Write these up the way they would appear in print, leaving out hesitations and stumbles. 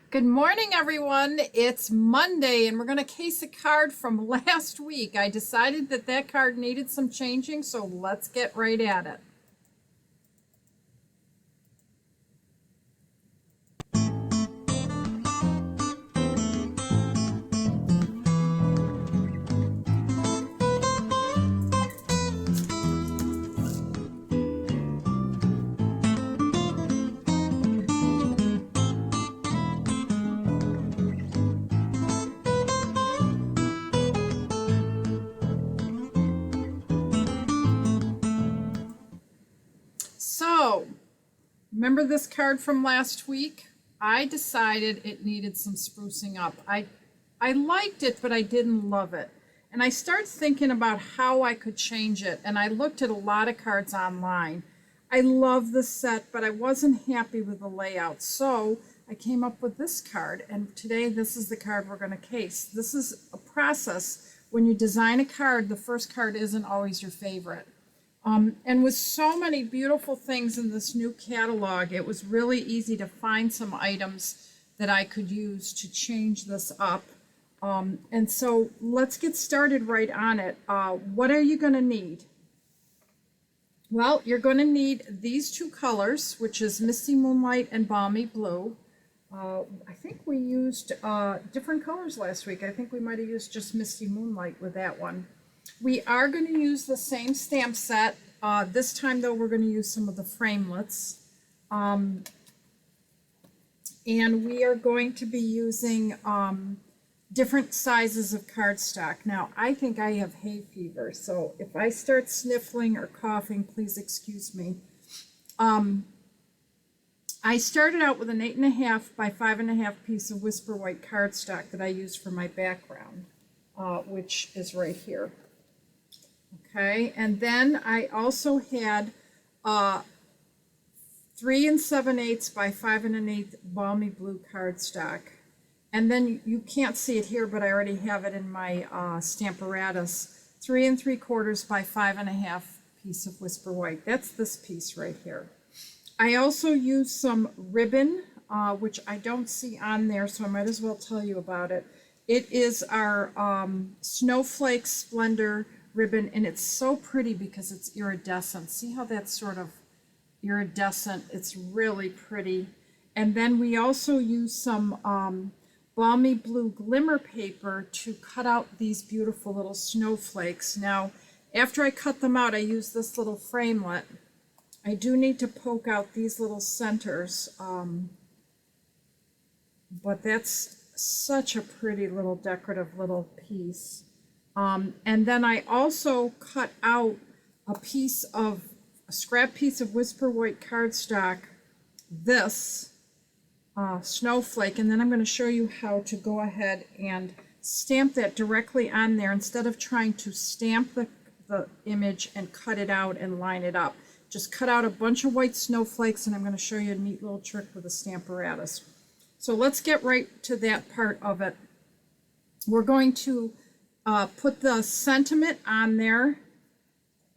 Good morning, everyone. It's Monday, and we're going to case a card from last week. I decided that that card needed some changing, so let's get right at it. So, remember this card from last week? I decided it needed some sprucing up. I liked it, but I didn't love it. And I started thinking about how I could change it, and I looked at a lot of cards online. I love the set, but I wasn't happy with the layout. So I came up with this card, and today this is the card we're going to case. This is a process. When you design a card, the first card isn't always your favorite. And with so many beautiful things in this new catalog, it was really easy to find some items that I could use to change this up. And so let's get started right on it. What are you going to need? Well, you're going to need these two colors, which is Misty Moonlight and Balmy Blue. I think we used different colors last week. I think we might have used just Misty Moonlight with that one. We are going to use the same stamp set. This time, though, we're going to use some of the framelits. And we are going to be using different sizes of cardstock. Now, I think I have hay fever, so if I start sniffling or coughing, please excuse me. I started out with an 8.5 by 5.5 piece of Whisper White cardstock that I used for my background, which is right here. Okay, and then I also had 3 7/8 by 5 1/8 Balmy Blue cardstock. And then you can't see it here, but I already have it in my Stamparatus. 3 3/4 by 5.5 piece of Whisper White. That's this piece right here. I also used some ribbon, which I don't see on there, so I might as well tell you about it. It is our Snowflake Splendor ribbon, and it's so pretty because it's iridescent. See how that's sort of iridescent? It's really pretty. And then we also use some Balmy Blue glimmer paper to cut out these beautiful little snowflakes. Now, after I cut them out, I use this little framelit. I do need to poke out these little centers, but that's such a pretty little decorative little piece. And then I also cut out a scrap piece of Whisper White cardstock, this snowflake, and then I'm going to show you how to go ahead and stamp that directly on there instead of trying to stamp the image and cut it out and line it up. Just cut out a bunch of white snowflakes, and I'm going to show you a neat little trick with a Stamparatus. So let's get right to that part of it. We're going to put the sentiment on there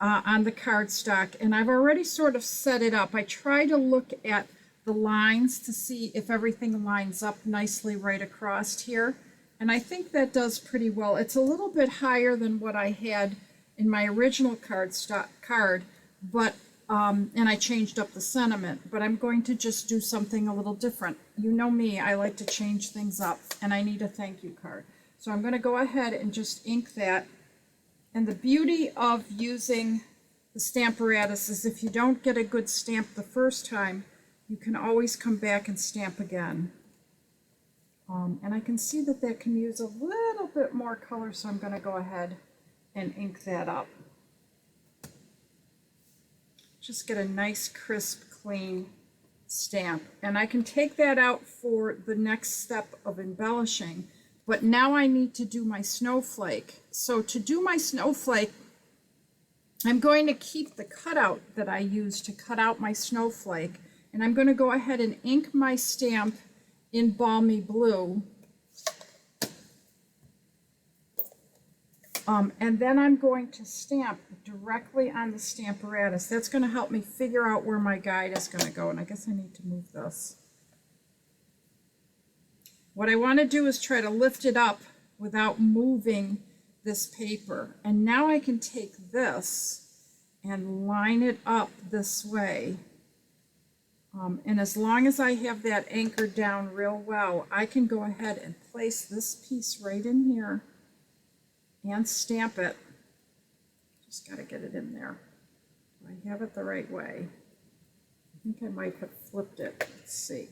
on the cardstock, and I've already sort of set it up. I try to look at the lines to see if everything lines up nicely right across here, and I think that does pretty well. It's a little bit higher than what I had in my original card, but and I changed up the sentiment, but I'm going to just do something a little different. You know me, I like to change things up, and I need a thank you card. So I'm going to go ahead and just ink that. And the beauty of using the Stamparatus is if you don't get a good stamp the first time, you can always come back and stamp again. And I can see that that can use a little bit more color, so I'm going to go ahead and ink that up. Just get a nice, crisp, clean stamp. And I can take that out for the next step of embellishing. But now I need to do my snowflake. So to do my snowflake, I'm going to keep the cutout that I used to cut out my snowflake. And I'm going to go ahead and ink my stamp in Balmy Blue. And then I'm going to stamp directly on the Stamparatus. That's going to help me figure out where my guide is going to go. And I guess I need to move this. What I want to do is try to lift it up without moving this paper. And now I can take this and line it up this way. And as long as I have that anchored down real well, I can go ahead and place this piece right in here and stamp it. Just got to get it in there. Do I have it the right way? I think I might have flipped it. Let's see.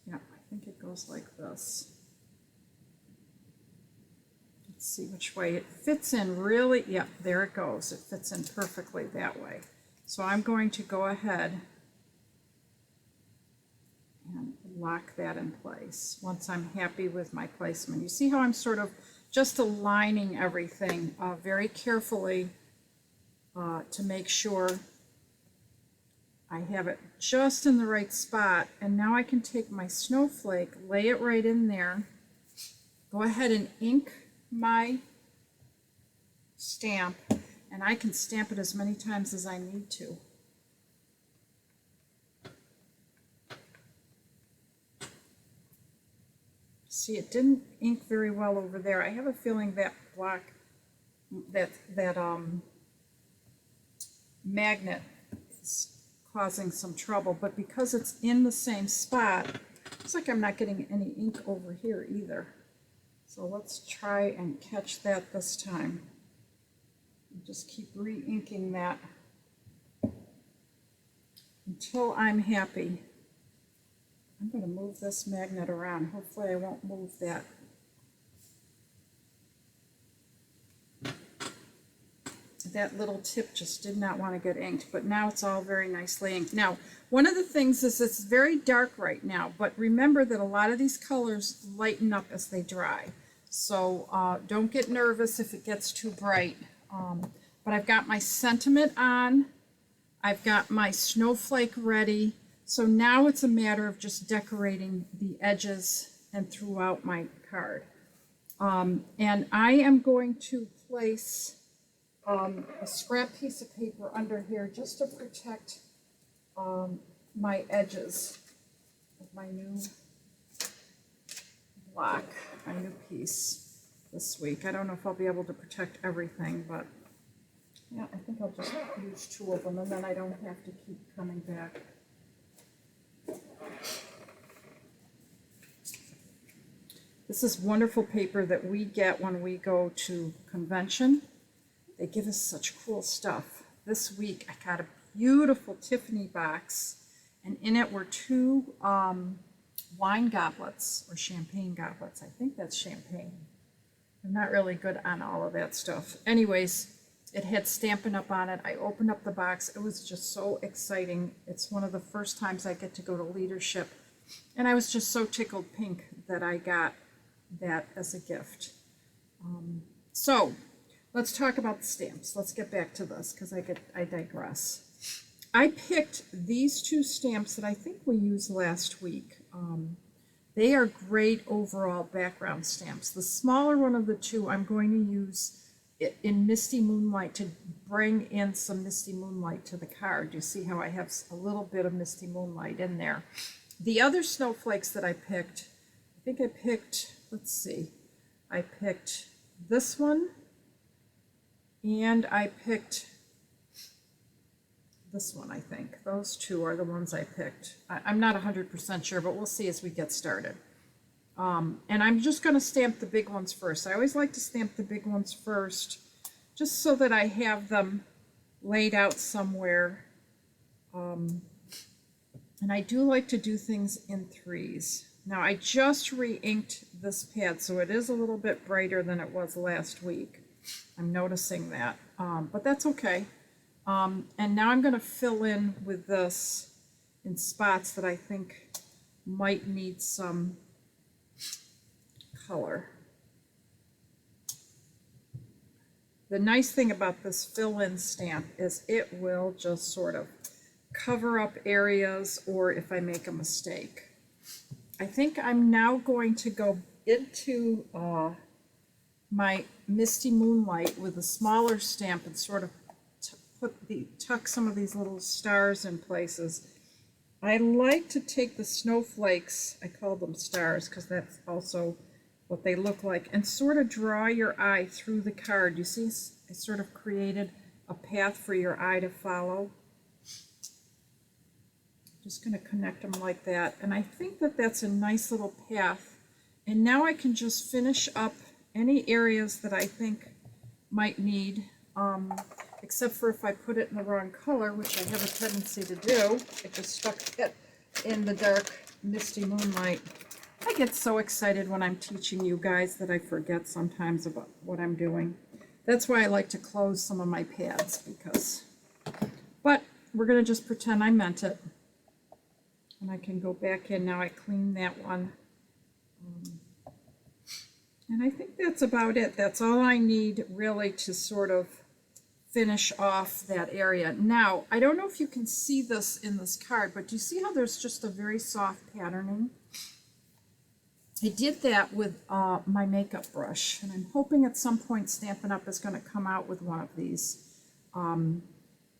Yeah, I think it goes like this. Let's see which way it fits in really. Yeah, there it goes. It fits in perfectly that way. So I'm going to go ahead and lock that in place once I'm happy with my placement. You see how I'm sort of just aligning everything very carefully to make sure I have it just in the right spot. And now I can take my snowflake, lay it right in there, go ahead and ink my stamp, and I can stamp it as many times as I need to. See, it didn't ink very well over there. I have a feeling that block, that magnet is causing some trouble, but because it's in the same spot, looks like I'm not getting any ink over here either. So let's try and catch that this time. Just keep re-inking that until I'm happy. I'm going to move this magnet around. Hopefully I won't move that. That little tip just did not want to get inked, but now it's all very nicely inked. Now, one of the things is it's very dark right now, but remember that a lot of these colors lighten up as they dry. So don't get nervous if it gets too bright. But I've got my sentiment on. I've got my snowflake ready. So now it's a matter of just decorating the edges and throughout my card. And I am going to place a scrap piece of paper under here just to protect my edges of my new block, my new piece this week. I don't know if I'll be able to protect everything, but yeah, I think I'll just use 2 of them, and then I don't have to keep coming back. This is wonderful paper that we get when we go to convention. They give us such cool stuff. This week I got a beautiful Tiffany box, and in it were 2 wine goblets or champagne goblets. I think that's champagne. I'm not really good on all of that stuff. Anyways, it had Stampin' Up! On it. I opened up the box. It was just so exciting. It's one of the first times I get to go to leadership. And I was just so tickled pink that I got that as a gift. So let's talk about the stamps. Let's get back to this because I digress. I picked these 2 stamps that I think we used last week. They are great overall background stamps. The smaller one of the 2 I'm going to use in Misty Moonlight to bring in some Misty Moonlight to the card. You see how I have a little bit of Misty Moonlight in there. The other snowflakes that I picked, I think I picked, let's see, I picked this one, and I picked this one, I think. Those 2 are the ones I picked. I'm not 100% sure, but we'll see as we get started. And I'm just going to stamp the big ones first. I always like to stamp the big ones first, just so that I have them laid out somewhere. And I do like to do things in 3s. Now I just re-inked this pad, so it is a little bit brighter than it was last week. I'm noticing that, but that's okay. And now I'm going to fill in with this in spots that I think might need some color. The nice thing about this fill-in stamp is it will just sort of cover up areas or if I make a mistake. I think I'm now going to go into my Misty Moonlight with a smaller stamp and sort of tuck some of these little stars in places. I like to take the snowflakes, I call them stars because that's also what they look like, and sort of draw your eye through the card. You see, I sort of created a path for your eye to follow. Just going to connect them like that, and I think that that's a nice little path. And now I can just finish up any areas that I think might need, except for if I put it in the wrong color, which I have a tendency to do. I just stuck it in the dark, misty moonlight. I get so excited when I'm teaching you guys that I forget sometimes about what I'm doing. That's why I like to close some of my pads, but we're going to just pretend I meant it. And I can go back in now. I cleaned that one. And I think that's about it. That's all I need really to sort of finish off that area. Now, I don't know if you can see this in this card, but do you see how there's just a very soft patterning? I did that with my makeup brush, and I'm hoping at some point Stampin' Up! Is going to come out with one of these,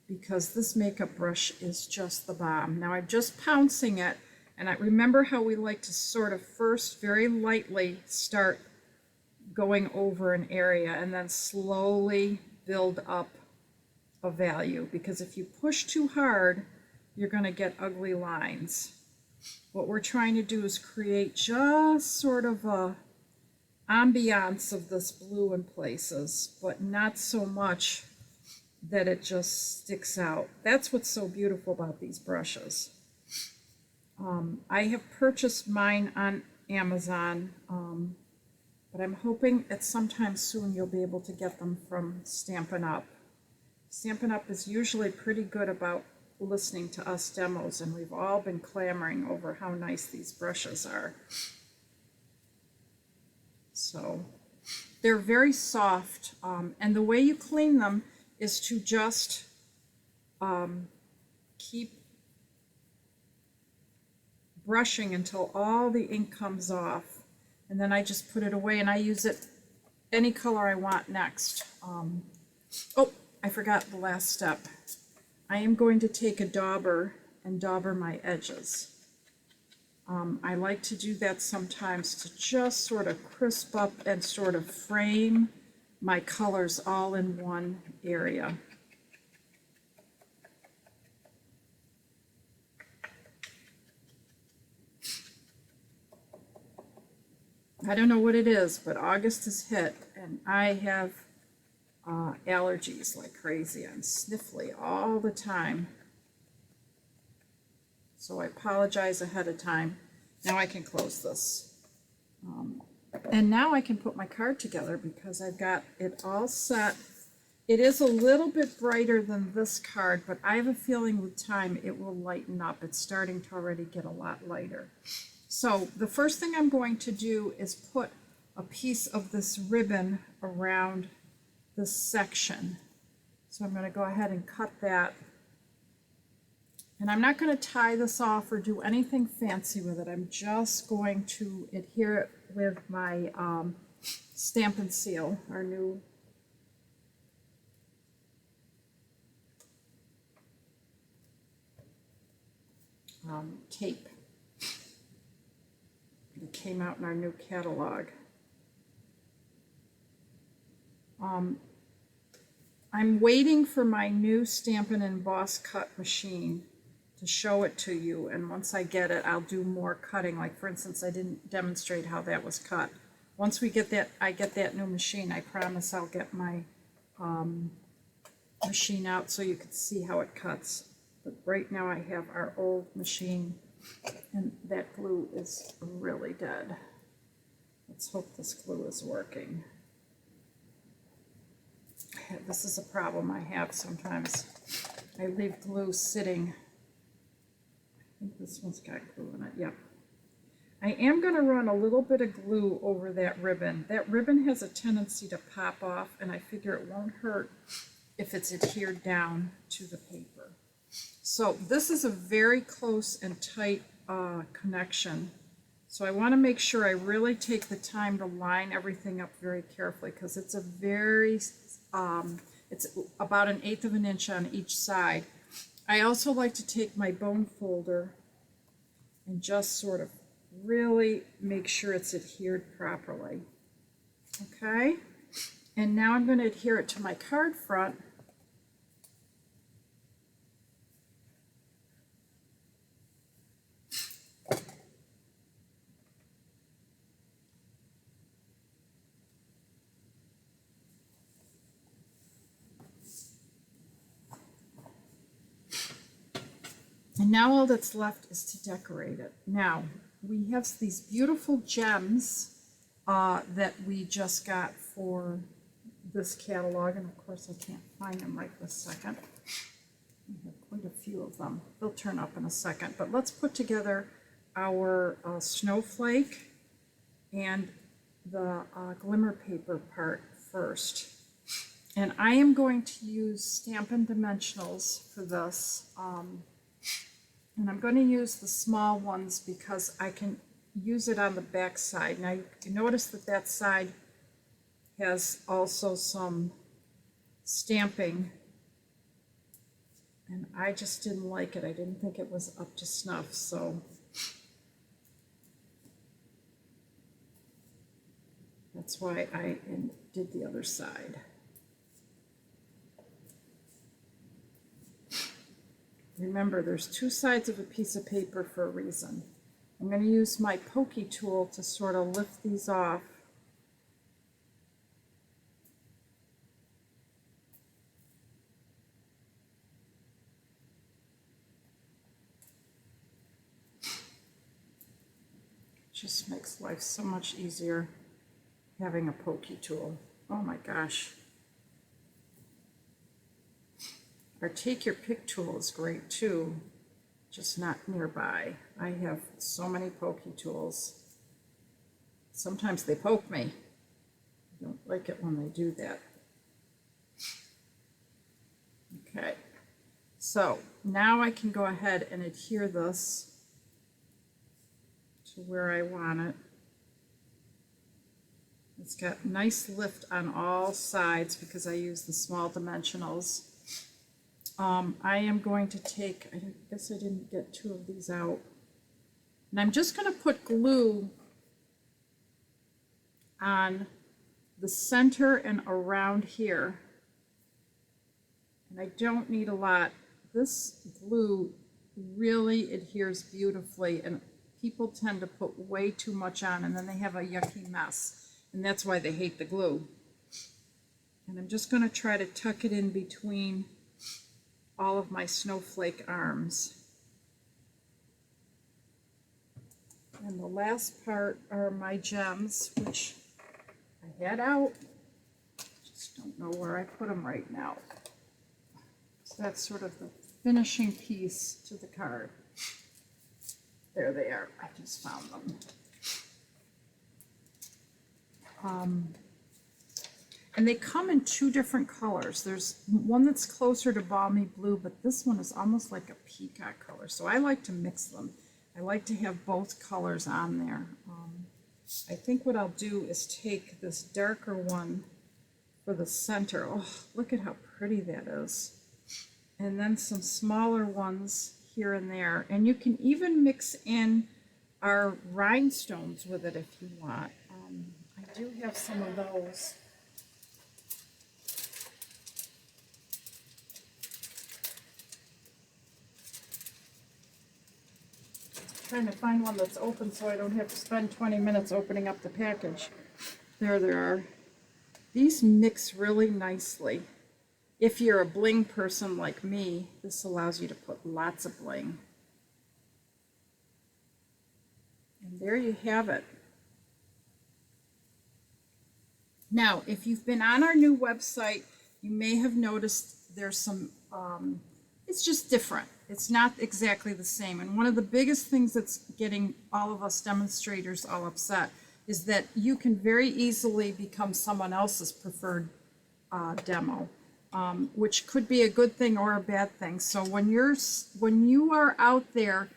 because this makeup brush is just the bomb. Now I'm just pouncing it, and I remember how we like to sort of first very lightly start going over an area and then slowly build up a value, because if you push too hard, you're going to get ugly lines. What we're trying to do is create just sort of a ambiance of this blue in places, but not so much that it just sticks out. That's what's so beautiful about these brushes. I have purchased mine on Amazon, but I'm hoping at some time soon you'll be able to get them from Stampin' Up! Stampin' Up! Is usually pretty good about listening to us demos, and we've all been clamoring over how nice these brushes are. So they're very soft, and the way you clean them is to just keep brushing until all the ink comes off, and then I just put it away, and I use it any color I want next. Oh, I forgot the last step. I am going to take a dauber and dauber my edges. I like to do that sometimes to just sort of crisp up and sort of frame my colors all in one area. I don't know what it is, but August has hit, and I have allergies like crazy. I'm sniffly all the time. So I apologize ahead of time. Now I can close this. And now I can put my card together because I've got it all set. It is a little bit brighter than this card, but I have a feeling with time it will lighten up. It's starting to already get a lot lighter. So the first thing I'm going to do is put a piece of this ribbon around this section. So I'm going to go ahead and cut that. And I'm not going to tie this off or do anything fancy with it. I'm just going to adhere it with my Stampin' Seal, our new tape. It came out in our new catalog. I'm waiting for my new Stampin' Emboss cut machine to show it to you, and once I get it, I'll do more cutting. Like, for instance, I didn't demonstrate how that was cut. Once we get that, I get that new machine, I promise I'll get my machine out so you can see how it cuts. But right now I have our old machine, and that glue is really dead. Let's hope this glue is working. This is a problem I have sometimes. I leave glue sitting. I think this one's got glue in it. Yep. I am going to run a little bit of glue over that ribbon. That ribbon has a tendency to pop off, and I figure it won't hurt if it's adhered down to the paper. So this is a very close and tight connection. So I want to make sure I really take the time to line everything up very carefully, because it's a very, it's about 1/8 of an inch on each side. I also like to take my bone folder and just sort of really make sure it's adhered properly. Okay, and now I'm going to adhere it to my card front. And now all that's left is to decorate it. Now, we have these beautiful gems that we just got for this catalog, and of course I can't find them right this second. We have quite a few of them. They'll turn up in a second, but let's put together our snowflake and the glimmer paper part first. And I am going to use Stampin' Dimensionals for this. And I'm going to use the small ones because I can use it on the back side. Now you can notice that that side has also some stamping, and I just didn't like it. I didn't think it was up to snuff, so that's why I did the other side. Remember, there's two sides of a piece of paper for a reason. I'm going to use my pokey tool to sort of lift these off. Just makes life so much easier having a pokey tool. Oh my gosh. Our Take Your Pick tool is great too, just not nearby. I have so many pokey tools. Sometimes they poke me. I don't like it when they do that. Okay, so now I can go ahead and adhere this to where I want it. It's got nice lift on all sides because I use the small dimensionals. I am going to take, I guess I didn't get two of these out. And I'm just going to put glue on the center and around here. And I don't need a lot. This glue really adheres beautifully, and people tend to put way too much on and then they have a yucky mess. And that's why they hate the glue. And I'm just going to try to tuck it in between all of my snowflake arms. And the last part are my gems, which I had out. Just don't know where I put them right now. So that's sort of the finishing piece to the card. There they are. I just found them. And they come in two different colors. There's one that's closer to balmy blue, but this one is almost like a peacock color. So I like to mix them. I like to have both colors on there. I think what I'll do is take this darker one for the center. Oh, look at how pretty that is. And then some smaller ones here and there. And you can even mix in our rhinestones with it if you want. I do have some of those. Trying to find one that's open so I don't have to spend 20 minutes opening up the package. There are. These mix really nicely. If you're a bling person like me, this allows you to put lots of bling. And there you have it. Now, if you've been on our new website, you may have noticed there's some, it's just different. It's not exactly the same. And one of the biggest things that's getting all of us demonstrators all upset is that you can very easily become someone else's preferred demo, which could be a good thing or a bad thing. So when you are out there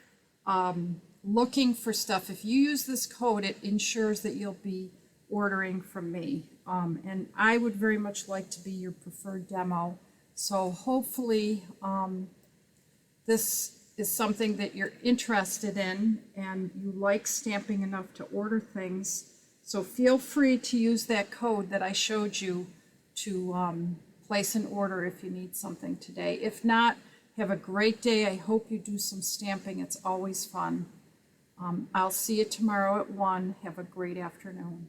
looking for stuff, if you use this code, it ensures that you'll be ordering from me. And I would very much like to be your preferred demo. So hopefully this is something that you're interested in and you like stamping enough to order things, so feel free to use that code that I showed you to place an order if you need something today. If not, have a great day. I hope you do some stamping. It's always fun. I'll see you tomorrow at 1. Have a great afternoon.